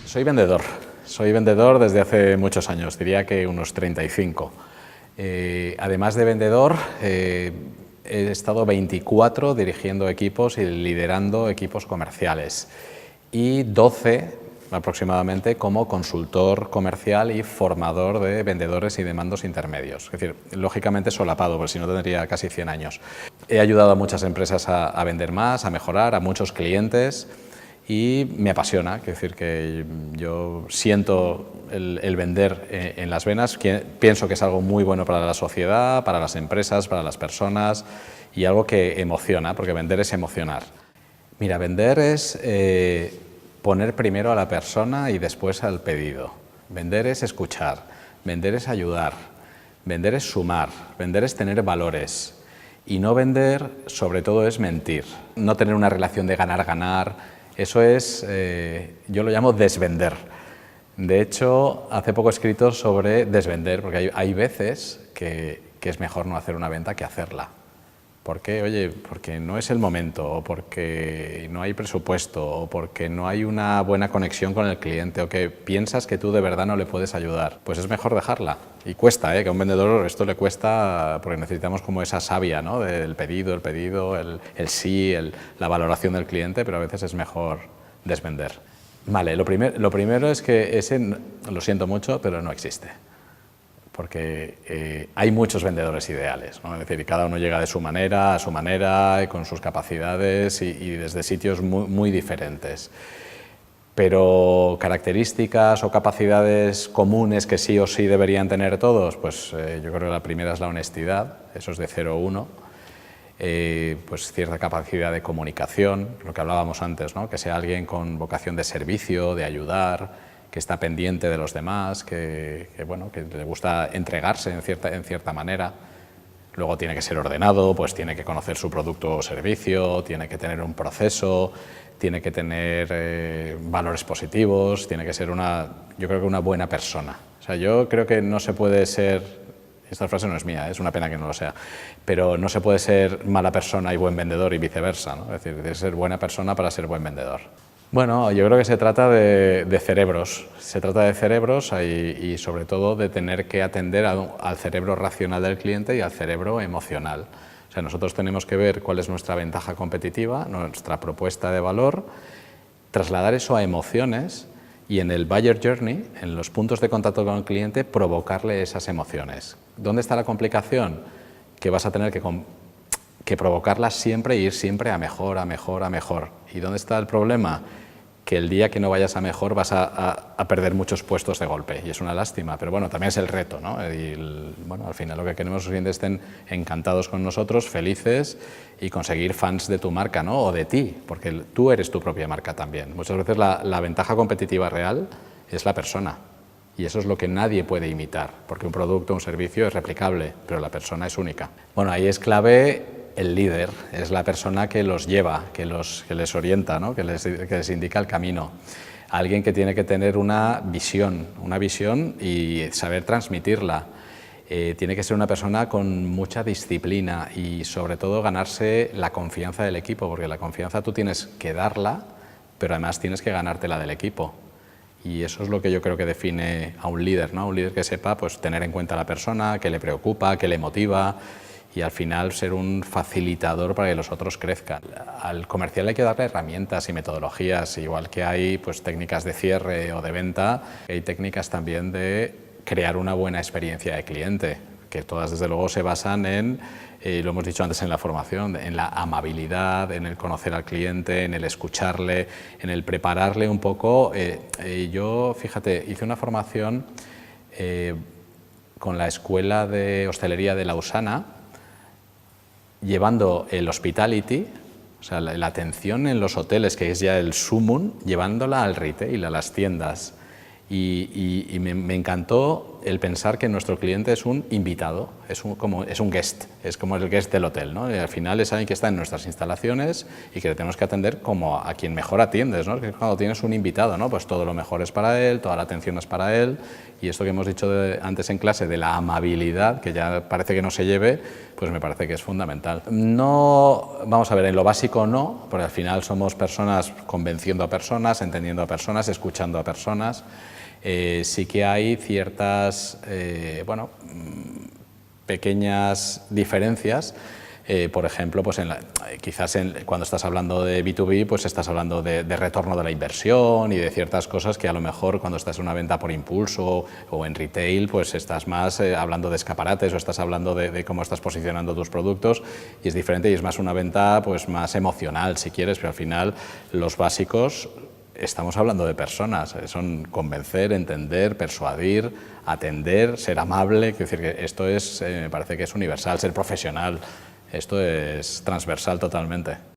Soy vendedor desde hace muchos años, diría que unos 35. Además de vendedor, he estado 24 dirigiendo equipos y liderando equipos comerciales y 12 aproximadamente como consultor comercial y formador de vendedores y de mandos intermedios. Es decir, lógicamente solapado, porque si no tendría casi 100 años. He ayudado a muchas empresas a vender más, a mejorar, a muchos clientes y me apasiona. Es decir, que yo siento el vender en las venas, pienso que es algo muy bueno para la sociedad, para las empresas, para las personas y algo que emociona, porque vender es emocionar. Mira, vender es poner primero a la persona y después al pedido. Vender es escuchar, vender es ayudar, vender es sumar, vender es tener valores. Y no vender, sobre todo, es mentir. No tener una relación de ganar-ganar, eso es, yo lo llamo desvender. De hecho, hace poco he escrito sobre desvender, porque hay veces que es mejor no hacer una venta que hacerla. ¿Por qué? Oye, porque no es el momento, o porque no hay presupuesto, o porque no hay una buena conexión con el cliente, o que piensas que tú de verdad no le puedes ayudar. Pues es mejor dejarla. Y cuesta, que a un vendedor esto le cuesta, porque necesitamos como esa savia, ¿no? Del pedido, el sí, la valoración del cliente, pero a veces es mejor desvender. Vale, lo primero es que ese, lo siento mucho, pero no existe. Porque hay muchos vendedores ideales, ¿no? Es decir, cada uno llega de su manera, a su manera, y con sus capacidades y desde sitios muy diferentes. Pero características o capacidades comunes que sí o sí deberían tener todos, pues yo creo que la primera es la honestidad, eso es de 0 a 1. Pues cierta capacidad de comunicación, lo que hablábamos antes, ¿no? Que sea alguien con vocación de servicio, de ayudar, que está pendiente de los demás, que le gusta entregarse en cierta manera. Luego tiene que ser ordenado, pues tiene que conocer su producto o servicio, tiene que tener un proceso, tiene que tener valores positivos, tiene que ser yo creo que una buena persona. O sea, yo creo que no se puede ser, esta frase no es mía, es una pena que no lo sea, pero no se puede ser mala persona y buen vendedor y viceversa, ¿no? Es decir, debe ser buena persona para ser buen vendedor. Bueno, yo creo que se trata de cerebros. Se trata de cerebros y sobre todo de tener que atender al cerebro racional del cliente y al cerebro emocional. O sea, nosotros tenemos que ver cuál es nuestra ventaja competitiva, nuestra propuesta de valor, trasladar eso a emociones y en el Buyer Journey, en los puntos de contacto con el cliente, provocarle esas emociones. ¿Dónde está la complicación? Que vas a tener que provocarlas siempre e ir siempre a mejor, a mejor, a mejor. ¿Y dónde está el problema? Que el día que no vayas a mejor vas a perder muchos puestos de golpe y es una lástima, pero bueno, también es el reto, ¿no? Bueno, al final lo que queremos es que los clientes estén encantados con nosotros, felices y conseguir fans de tu marca, ¿no? O de ti, porque tú eres tu propia marca también. Muchas veces la ventaja competitiva real es la persona y eso es lo que nadie puede imitar, porque un producto o un servicio es replicable, pero la persona es única. Bueno, ahí es clave el líder, es la persona que los lleva, que les orienta, ¿no? que les indica el camino. Alguien que tiene que tener una visión y saber transmitirla. Tiene que ser una persona con mucha disciplina y sobre todo ganarse la confianza del equipo, porque la confianza tú tienes que darla, pero además tienes que ganártela del equipo. Y eso es lo que yo creo que define a un líder, ¿no? Un líder que sepa pues, tener en cuenta a la persona, que le preocupa, que le motiva, y al final ser un facilitador para que los otros crezcan. Al comercial hay que darle herramientas y metodologías, igual que hay pues, técnicas de cierre o de venta, hay técnicas también de crear una buena experiencia de cliente, que todas desde luego se basan en, lo hemos dicho antes en la formación, en la amabilidad, en el conocer al cliente, en el escucharle, en el prepararle un poco. Yo, fíjate, hice una formación con la Escuela de Hostelería de Lausana, llevando el hospitality, o sea, la atención en los hoteles, que es ya el sumum, llevándola al retail, a las tiendas. Y me encantó el pensar que nuestro cliente es un invitado, es un guest, es como el guest del hotel, ¿no? Y al final es alguien que está en nuestras instalaciones y que le tenemos que atender como a quien mejor atiendes, ¿no? Que cuando tienes un invitado, ¿no? Pues todo lo mejor es para él, toda la atención es para él, y esto que hemos dicho antes en clase de la amabilidad, que ya parece que no se lleve, pues me parece que es fundamental. No, vamos a ver, en lo básico no, porque al final somos personas convenciendo a personas, entendiendo a personas, escuchando a personas. Sí que hay ciertas, pequeñas diferencias. Por ejemplo, pues quizás cuando estás hablando de B2B, pues estás hablando de retorno de la inversión y de ciertas cosas que a lo mejor cuando estás en una venta por impulso o en retail, pues estás más hablando de escaparates o estás hablando de cómo estás posicionando tus productos, y es diferente y es más una venta pues más emocional, si quieres, pero al final los básicos estamos hablando de personas, son convencer, entender, persuadir, atender, ser amable, quiero decir que esto me parece que es universal, ser profesional. Esto es transversal totalmente.